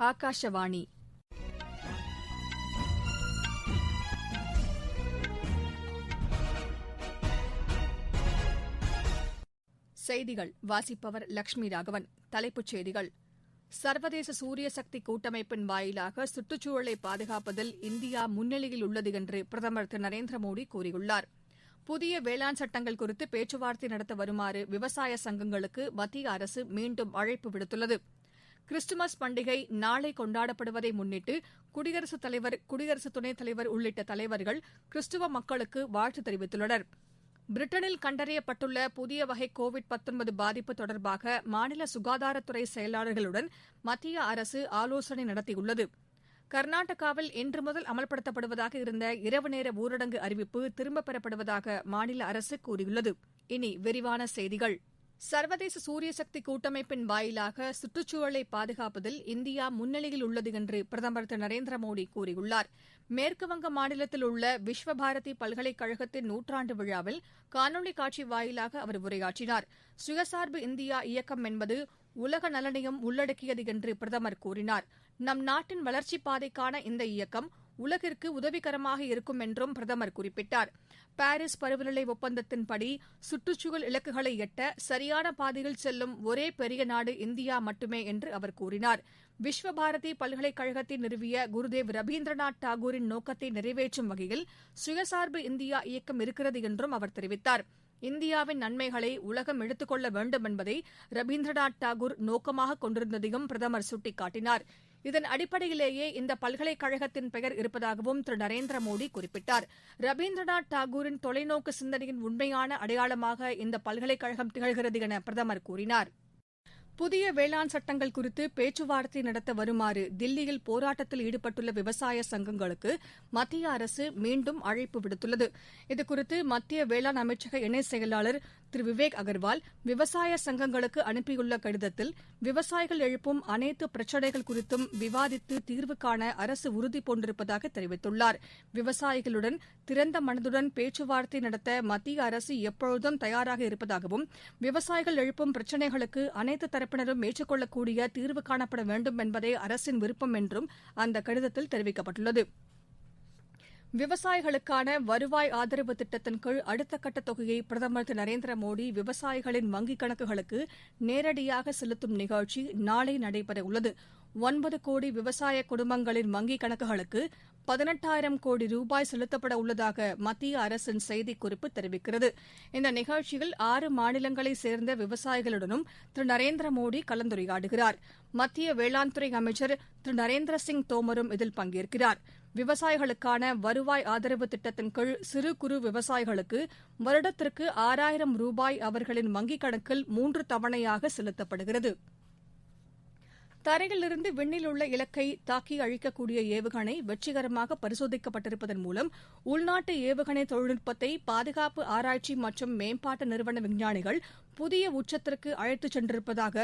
ஆகாஷவாணி. செய்திகள் வாசிப்பவர் லட்சுமி ராகவன். தலைப்புச் செய்திகள்: சர்வதேச சூரிய சக்தி கூட்டமைப்பின் வாயிலாக சுற்றுச்சூழலை பாதுகாப்பதில் இந்தியா முன்னிலையில் உள்ளது என்று பிரதமர் திரு நரேந்திர மோடி கூறியுள்ளார். புதிய வேளாண் சட்டங்கள் குறித்து பேச்சுவார்த்தை நடத்த வருமாறு விவசாய சங்கங்களுக்கு மத்திய அரசு மீண்டும் அழைப்பு விடுத்துள்ளது. கிறிஸ்துமஸ் பண்டிகை நாளை கொண்டாடப்படுவதை முன்னிட்டு குடியரசுத் தலைவர், குடியரசு துணைத் தலைவர் உள்ளிட்ட தலைவர்கள் கிறிஸ்துவ மக்களுக்கு வாழ்த்து தெரிவித்துள்ளனர். பிரிட்டனில் கண்டறியப்பட்டுள்ள புதிய வகை கோவிட்-19 பாதிப்பு தொடர்பாக மாநில சுகாதாரத்துறை செயலாளர்களுடன் மத்திய அரசு ஆலோசனை நடத்தியுள்ளது. கர்நாடகாவில் இன்று முதல் அமல்படுத்தப்படுவதாக இருந்த இரவு நேர ஊரடங்கு அறிவிப்பு திரும்பப் பெறப்படுவதாக மாநில அரசு கூறியுள்ளது. இனி விரிவான செய்திகள். சர்வதேச சூரிய சக்தி கூட்டமைப்பின் வாயிலாக சுற்றுச்சூழலை பாதுகாப்பதில் இந்தியா முன்னிலையில் உள்ளது என்று பிரதமர் திரு நரேந்திர மோடி கூறியுள்ளார். மேற்குவங்க மாநிலத்தில் உள்ள விஸ்வபாரதி பல்கலைக்கழகத்தின் நூற்றாண்டு விழாவில் காணொலி காட்சி வாயிலாக அவர் உரையாற்றினார். சுயசார்பு இந்தியா இயக்கம் என்பது உலக நலனையும் உள்ளடக்கியது என்று பிரதமர் கூறினார். நம் நாட்டின் வளர்ச்சிப் பாதைக்கான இந்த இயக்கம் உலகிற்கு உதவிகரமாக இருக்கும் என்றும் பிரதமர் குறிப்பிட்டார். பாரிஸ் பருவநிலை ஒப்பந்தத்தின்படி சுற்றுச்சூழல் இலக்குகளை எட்ட சரியான பாதையில் செல்லும் ஒரே பெரிய நாடு இந்தியா மட்டுமே என்று அவர் கூறினார். விஸ்வபாரதி பல்கலைக்கழகத்தை நிறுவிய குருதேவ் ரவீந்திரநாத் தாகூரின் நோக்கத்தை நிறைவேற்றும் வகையில் சுயசார்பு இந்தியா இயக்கம் இருக்கிறது என்றும் அவர் தெரிவித்தார். இந்தியாவின் நன்மைகளை உலகம் எடுத்துக் கொள்ள வேண்டும் என்பதை ரவீந்திரநாத் தாகூர் நோக்கமாக கொண்டிருந்ததையும் பிரதமர் சுட்டிக்காட்டினார். இதன் அடிப்படையிலேயே இந்த பல்கலைக்கழகத்தின் பெயர் இருப்பதாகவும் திரு நரேந்திர மோடி குறிப்பிட்டார். ரவீந்திரநாத் தாகூரின் தொலைநோக்கு சிந்தனையின் உண்மையான அடையாளமாக இந்த பல்கலைக்கழகம் திகழ்கிறது என பிரதமர் கூறினார். புதிய வேளாண் சட்டங்கள் குறித்து பேச்சுவார்த்தை நடத்த வருமாறு தில்லியில் போராட்டத்தில் ஈடுபட்டுள்ள விவசாய சங்கங்களுக்கு மத்திய அரசு மீண்டும் அழைப்பு விடுத்துள்ளது. இதுகுறித்து மத்திய வேளாண் அமைச்சக இணைச் செயலாளர் திரு விவேக் அகர்வால் விவசாய சங்கங்களுக்கு அனுப்பியுள்ள கடிதத்தில் விவசாயிகள் எழுப்பும் அனைத்து பிரச்சினைகள் குறித்தும் விவாதித்து தீர்வு காண அரசு உறுதிபூண்டிருப்பதாக தெரிவித்துள்ளார். விவசாயிகளுடன் திறந்த மனதுடன் பேச்சுவார்த்தை நடத்த மத்திய அரசு எப்பொழுதும் தயாராக இருப்பதாகவும் விவசாயிகள் எழுப்பும் பிரச்சினைகளுக்கு அனைத்து தரப்பினரும் ஏற்றுக்கொள்ளக்கூடிய தீர்வு காணப்பட வேண்டும் என்பதே அரசின் விருப்பம் என்றும் அந்த கடிதத்தில் தெரிவிக்கப்பட்டுள்ளது. விவசாயிகளுக்கான வருவாய் ஆதரவு திட்டத்தின் கீழ் அடுத்த கட்ட தொகையை பிரதமர் திரு நரேந்திர மோடி விவசாயிகளின் வங்கிக் கணக்குகளுக்கு நேரடியாக செலுத்தும் நிகழ்ச்சி நாளை நடைபெறவுள்ளது. 9 கோடி விவசாய குடும்பங்களின் வங்கிக் கணக்குகளுக்கு 18,000 கோடி ரூபாய் செலுத்தப்பட உள்ளதாக மத்திய அரசின் செய்திக்குறிப்பு தெரிவிக்கிறது. இந்த நிகழ்ச்சியில் 6 மாநிலங்களைச் சேர்ந்த விவசாயிகளுடனும் திரு நரேந்திர மோடி கலந்துரையாடுகிறார். மத்திய வேளாண் துறை அமைச்சர் திரு நரேந்திர சிங் தோமரும் இதில் பங்கேற்கிறார். விவசாயிகளுக்கான வருவாய் ஆதரவு திட்டத்தின் கீழ் சிறு குறு விவசாயிகளுக்கு வருடத்திற்கு 6,000 ரூபாய் அவர்களின் வங்கிக் கணக்கில் 3 தவணையாக செலுத்தப்படுகிறது. தரையிலிருந்து விண்ணில் உள்ள இலக்கை தாக்கி அழிக்கக்கூடிய ஏவுகணை வெற்றிகரமாக பரிசோதிக்கப்பட்டிருப்பதன் மூலம் உள்நாட்டு ஏவுகணை தொழில்நுட்பத்தை பாதுகாப்பு ஆராய்ச்சி மற்றும் மேம்பாட்டு நிறுவன விஞ்ஞானிகள் புதிய உச்சத்திற்கு அழைத்துச் சென்றிருப்பதாக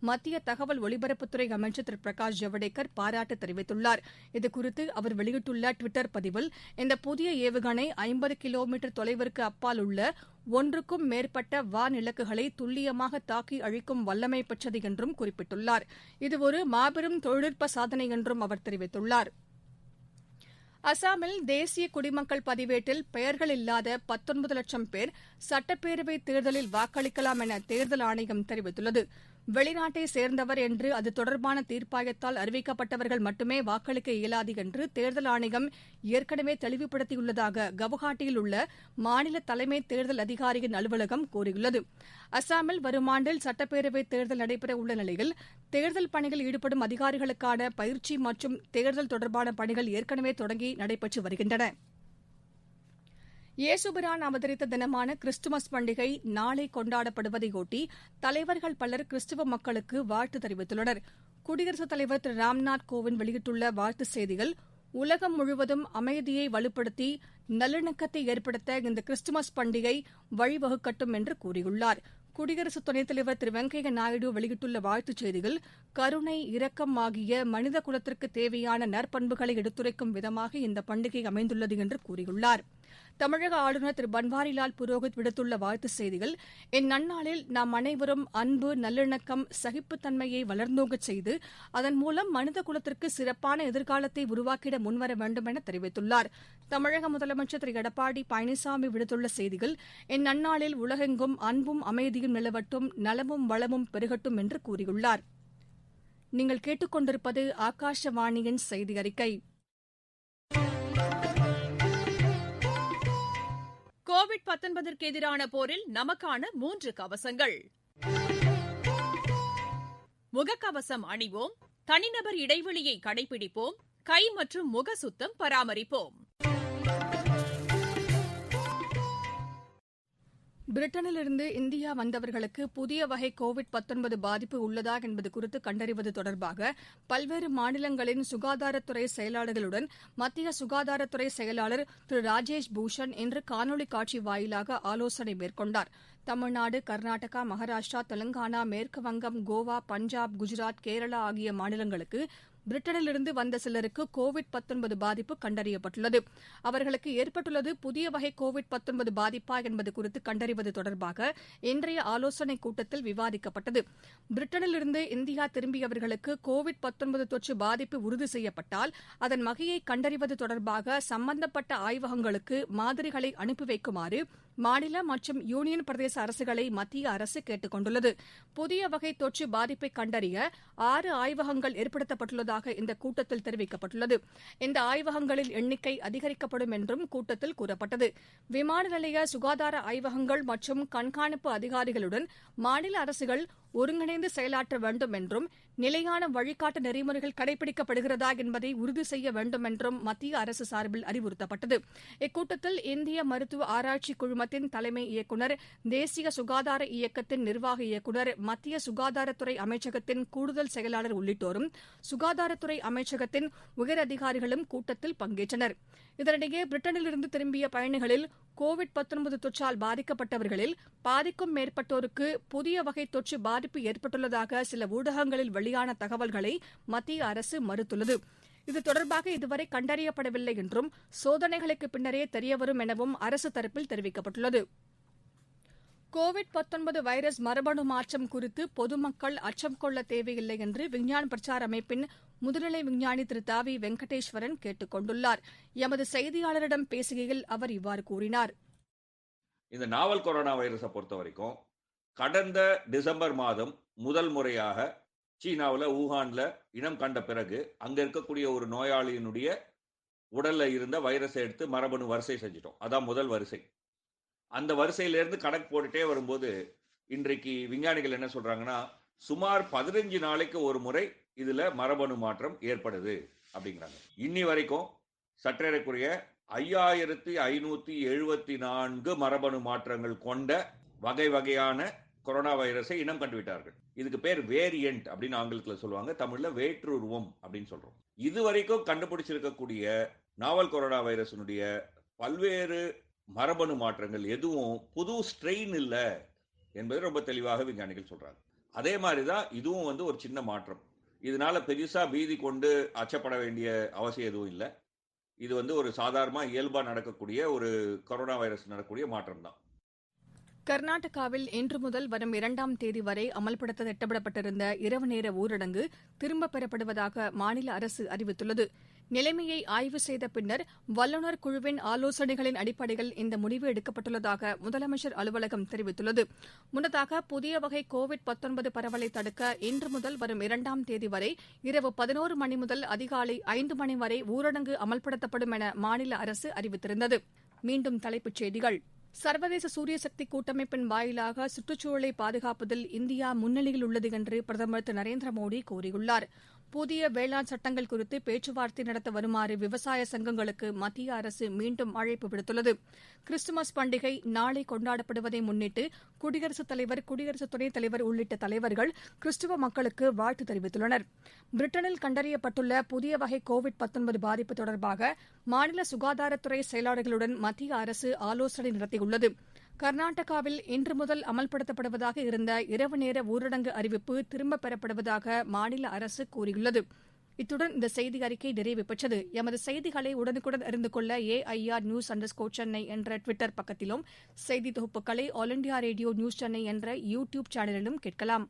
மத்திய தகவல் ஒலிபரப்புத்துறை அமைச்சர் திரு பிரகாஷ் ஜவடேகர் பாராட்டு தெரிவித்துள்ளார். இதுகுறித்து அவர் வெளியிட்டுள்ள டுவிட்டர் பதிவில் இந்த புதிய ஏவுகணை 50 கிலோமீட்டர் தொலைவிற்கு அப்பால் உள்ள ஒன்றுக்கும் மேற்பட்ட வான் இலக்குகளை துல்லியமாக தாக்கி அழிக்கும் வல்லமை பெற்றது என்றும் குறிப்பிட்டுள்ளார். இது ஒரு மாபெரும் தொழில்நுட்ப சாதனை என்றும் அவர் தெரிவித்துள்ளார். அசாமில் தேசிய குடிமக்கள் பதிவேட்டில் பெயர்கள் இல்லாத 19 லட்சம் பேர் சட்டப்பேரவைத் தேர்தலில் வாக்களிக்கலாம் என தேர்தல் ஆணையம் தெரிவித்துள்ளது. வெளிநாட்டைச் சேர்ந்தவர் என்று அது தொடர்பான தீர்ப்பாயத்தால் அறிவிக்கப்பட்டவர்கள் மட்டுமே வாக்களிக்க இயலாது என்று தேர்தல் ஆணையம் ஏற்கனவே தெளிவுபடுத்தியுள்ளதாக கவுஹாத்தியில் உள்ள மாநில தலைமை தேர்தல் அதிகாரியின் அலுவலகம் கூறியுள்ளது. அசாமில் வரும் ஆண்டில் சட்டப்பேரவைத் தேர்தல் நடைபெற உள்ள நிலையில் தேர்தல் பணியில் ஈடுபடும் அதிகாரிகளுக்கான பயிற்சி மற்றும் தேர்தல் தொடர்பான பணிகள் ஏற்கனவே தொடங்கி நடைபெற்று வருகின்றன. இயேசுபிரான் அவதரித்த தினமான கிறிஸ்துமஸ் பண்டிகை நாளை கொண்டாடப்படுவதையொட்டி தலைவர்கள் பலர் கிறிஸ்துவ மக்களுக்கு வாழ்த்து தெரிவித்துள்ளனர். குடியரசுத் தலைவர் திரு ராம்நாத் கோவிந்த் வெளியிட்டுள்ள வாழ்த்துச் செய்தியில் உலகம் முழுவதும் அமைதியை வலுப்படுத்தி நல்லிணக்கத்தை ஏற்படுத்த இந்த கிறிஸ்துமஸ் பண்டிகை வழிவகுக்கட்டும் என்று கூறியுள்ளார். குடியரசு துணைத் தலைவர் திரு வெங்கையா நாயுடு வெளியிட்டுள்ள வாழ்த்துச் செய்தியில் கருணை, இரக்கம் ஆகிய மனித குலத்திற்கு தேவையான நற்பண்புகளை எடுத்துரைக்கும் விதமாக இந்த பண்டிகை அமைந்துள்ளது என்று கூறியுள்ளார். தமிழக ஆளுநர் திரு பன்வாரிலால் புரோஹித் விடுத்துள்ள வாழ்த்துச் செய்தியில், இந்நன்னாளில் நாம் அனைவரும் அன்பு, நல்லிணக்கம், சகிப்புத்தன்மையை வளர்ந்தோங்கச் செய்து அதன் மூலம் மனித குலத்திற்கு சிறப்பான எதிர்காலத்தை உருவாக்கிட முன்வர வேண்டும் என தெரிவித்துள்ளார். தமிழக முதலமைச்சர் திரு எடப்பாடி பழனிசாமி விடுத்துள்ள செய்தியில், இந்நன்னாளில் உலகெங்கும் அன்பும் அமைதியும் நிலவட்டும், நலமும் வளமும் பெருகட்டும் என்று கூறியுள்ளார். நீங்கள் கேட்டுக்கொண்டிருப்பது ஆகாஷவாணியின் செய்தி அறிக்கை. கோவிட்-19ற்கு எதிரான போரில் நமக்கான 3 கவசங்கள். முகக்கவசம் அணிவோம், தனிநபர் இடைவெளியை கடைபிடிப்போம், கை மற்றும் முக சுத்தம் பராமரிப்போம். பிரிட்டனிலிருந்து இந்தியா வந்தவர்களுக்கு புதிய வகை கோவிட்-19 பாதிப்பு உள்ளதா என்பது குறித்து கண்டறிவது தொடர்பாக பல்வேறு மாநிலங்களின் சுகாதாரத்துறை செயலாளர்களுடன் மத்திய சுகாதாரத்துறை செயலாளர் திரு ராஜேஷ் பூஷன் இன்று காணொலி காட்சி வாயிலாக ஆலோசனை மேற்கொண்டார். தமிழ்நாடு, கர்நாடகா, மகாராஷ்டிரா, தெலங்கானா, மேற்குவங்கம், கோவா, பஞ்சாப், குஜராத், கேரளா ஆகிய மாநிலங்களுக்கு பிரிட்டனிலிருந்து வந்த சிலருக்கு கோவிட்-19 பாதிப்பு கண்டறியப்பட்டுள்ளது. அவர்களுக்கு ஏற்பட்டுள்ளது புதிய வகை கோவிட்-19 பாதிப்பா என்பது குறித்து கண்டறிவது தொடர்பாக இன்றைய ஆலோசனைக் கூட்டத்தில் விவாதிக்கப்பட்டது. பிரிட்டனிலிருந்து இந்தியா திரும்பியவர்களுக்கு கோவிட்-19 தொற்று பாதிப்பு உறுதி செய்யப்பட்டால் அதன் வகையை கண்டறிவது தொடர்பாக சம்பந்தப்பட்ட ஆய்வகங்களுக்கு மாதிரிகளை அனுப்பி வைக்குமாறு மாநில மற்றும் யூனியன் பிரதேச அரசுகளை மத்திய அரசு கேட்டுக் கொண்டுள்ளது. புதிய வகை தொற்று பாதிப்பை கண்டறிய 6 ஆய்வகங்கள் ஏற்படுத்தப்பட்டுள்ளதாக இந்த கூட்டத்தில் தெரிவிக்கப்பட்டுள்ளது. இந்த ஆய்வகங்களின் எண்ணிக்கை அதிகரிக்கப்படும் என்றும் கூட்டத்தில் கூறப்பட்டது. விமான நிலைய சுகாதார ஆய்வகங்கள் மற்றும் கண்காணிப்பு அதிகாரிகளுடன் மாநில அரசுகள் ஒருங்கிணைந்து செயலாற்ற வேண்டும் என்றும் நிலையான வழிகாட்டு நெறிமுறைகள் கடைபிடிக்கப்படுகிறதா என்பதை உறுதி செய்ய வேண்டும் என்றும் மத்திய அரசு சார்பில் அறிவுறுத்தப்பட்டது. இக்கூட்டத்தில் இந்திய மருத்துவ ஆராய்ச்சி குழுமத்தின் தலைமை இயக்குநர், தேசிய சுகாதார இயக்கத்தின் நிர்வாக இயக்குநர், மத்திய சுகாதாரத்துறை அமைச்சகத்தின் கூடுதல் செயலாளர் உள்ளிட்டோரும் சுகாதாரத்துறை அமைச்சகத்தின் உயரதிகாரிகளும் கூட்டத்தில் பங்கேற்றனர். இதனிடையே பிரிட்டனிலிருந்து திரும்பிய பயணிகளில் கோவிட்-19 தொற்றால் பாதிக்கப்பட்டவர்களில் பாதிக்கும் மேற்பட்டோருக்கு புதிய வகை தொற்று பாதிப்பு ஏற்பட்டுள்ளதாக சில ஊடகங்களில் வெளியான தகவல்களை மத்திய அரசு மறுத்துள்ளது. இது தொடர்பாக இதுவரை கண்டறியப்படவில்லை என்றும் சோதனைகளுக்கு பின்னரே தெரியவரும் எனவும் அரசு தரப்பில் தெரிவிக்கப்பட்டுள்ளது. கோவிட்-19 வைரஸ் மரபணு மாற்றம் குறித்து பொதுமக்கள் அச்சம் கொள்ள தேவையில்லை என்று விஞ்ஞான் பிரச்சார் அமைப்பின் முதுநிலை விஞ்ஞானி திரு தாவி வெங்கடேஸ்வரன் கேட்டுக் கொண்டுள்ளார். எமது செய்தியாளரிடம் பேசுகையில் அவர் இவ்வாறு கூறினார். இந்த நாவல் கொரோனா வைரஸை பொறுத்த வரைக்கும் கடந்த டிசம்பர் மாதம் முதல் முறையாக சீனாவில் ஊஹான்ல இனம் கண்ட பிறகு அங்க இருக்கக்கூடிய ஒரு நோயாளியினுடைய உடல்ல இருந்த வைரஸை எடுத்து மரபணு வரிசை செஞ்சிட்டோம். அதான் முதல் வரிசை. அந்த வரிசையிலிருந்து கணக்கு போட்டுட்டே வரும்போது இன்றைக்கு விஞ்ஞானிகள் என்ன சொல்றாங்கன்னா, சுமார் 15 நாளைக்கு ஒரு முறை இதுல மரபணு மாற்றம் ஏற்படுது அப்படிங்கிறாங்க. இன்னி வரைக்கும் சற்றேறக்குரிய 5574 மரபணு மாற்றங்கள் கொண்ட வகை வகையான கொரோனா வைரஸை இனம் கண்டுவிட்டார்கள். இதுக்கு பேர் வேரியன்ட் அப்படின்னு ஆங்கிலத்தில் சொல்லுவாங்க, தமிழ்ல வேற்றுருவம் அப்படின்னு சொல்றோம். இதுவரைக்கும் கண்டுபிடிச்சிருக்கக்கூடிய நாவல் கொரோனா வைரஸினுடைய பல்வேறு மரபணு மாற்றங்கள் எதுவும் புது ஸ்ட்ரெயின் இல்லை என்பது ரொம்ப தெளிவாக விஞ்ஞானிகள் சொல்றாங்க. அதே மாதிரிதான் இதுவும் ஒரு சின்ன மாற்றம். இதனால பெருசா பீதி கொண்டு அச்சப்பட வேண்டிய அவசியம் எதுவும் இல்லை. இது ஒரு சாதாரண இயல்பா நடக்கக்கூடிய ஒரு கொரோனா வைரஸ் நடக்கக்கூடிய மாற்றம் தான். கர்நாடகாவில் இன்று முதல் வரும் 2ஆம் தேதி வரை அமல்படுத்த திட்டமிடப்பட்டிருந்த இரவு நேர ஊரடங்கு திரும்பப் பெறப்படுவதாக மாநில அரசு அறிவித்துள்ளது. நிலைமையை ஆய்வு செய்த பின்னர் வல்லுநர் குழுவின் ஆலோசனைகளின் அடிப்படையில் இந்த முடிவு எடுக்கப்பட்டுள்ளதாக முதலமைச்சர் அலுவலகம் தெரிவித்துள்ளது. முன்னதாக புதிய வகை கோவிட்-19 பரவலை தடுக்க இன்று முதல் வரும் 2ஆம் தேதி வரை இரவு 11 மணி முதல் அதிகாலை 5 மணி வரை ஊரடங்கு அமல்படுத்தப்படும் என மாநில அரசு அறிவித்திருந்தது. மீண்டும் தலைப்புச் செய்திகள். சர்வதேச சூரிய சக்தி கூட்டமைப்பின் வாயிலாக சுற்றுச்சூழலை பாதுகாப்பதில் இந்தியா முன்னணியில் உள்ளது என்று பிரதமர் திரு நரேந்திர மோடி கூறியுள்ளார். புதிய வேளாண் சட்டங்கள் குறித்து பேச்சுவார்த்தை நடத்த வருமாறு விவசாய சங்கங்களுக்கு மத்திய அரசு மீண்டும் அழைப்பு விடுத்துள்ளது. கிறிஸ்துமஸ் பண்டிகை நாளை கொண்டாடப்படுவதை முன்னிட்டு குடியரசுத் தலைவர், குடியரசு துணைத் தலைவர் உள்ளிட்ட தலைவர்கள் கிறிஸ்துவ மக்களுக்கு வாழ்த்து தெரிவித்துள்ளனர். பிரிட்டனில் கண்டறியப்பட்டுள்ள புதிய வகை கோவிட்-19 பாதிப்பு தொடர்பாக மாநில சுகாதாரத்துறை செயலாளர்களுடன் மத்திய அரசு ஆலோசனை நடத்தியுள்ளது. கர்நாடகாவில் இன்று முதல் அமல்படுத்தப்படுவதாக இருந்த இரவு நேர ஊரடங்கு அறிவிப்பு திரும்பப் பெறப்படுவதாக மாநில அரசு கூறியுள்ளது. இத்துடன் இந்த செய்தி அறிக்கை நிறைவு பெற்றது. எமது செய்திகளை உடனுக்குடன் அறிந்து கொள்ள AIR News_Chennai என்ற ட்விட்டர் பக்கத்திலும், செய்தி தொகுப்புகளை all India radio news Chennai என்ற யூ டியூப் சேனலிலும் கேட்கலாம்.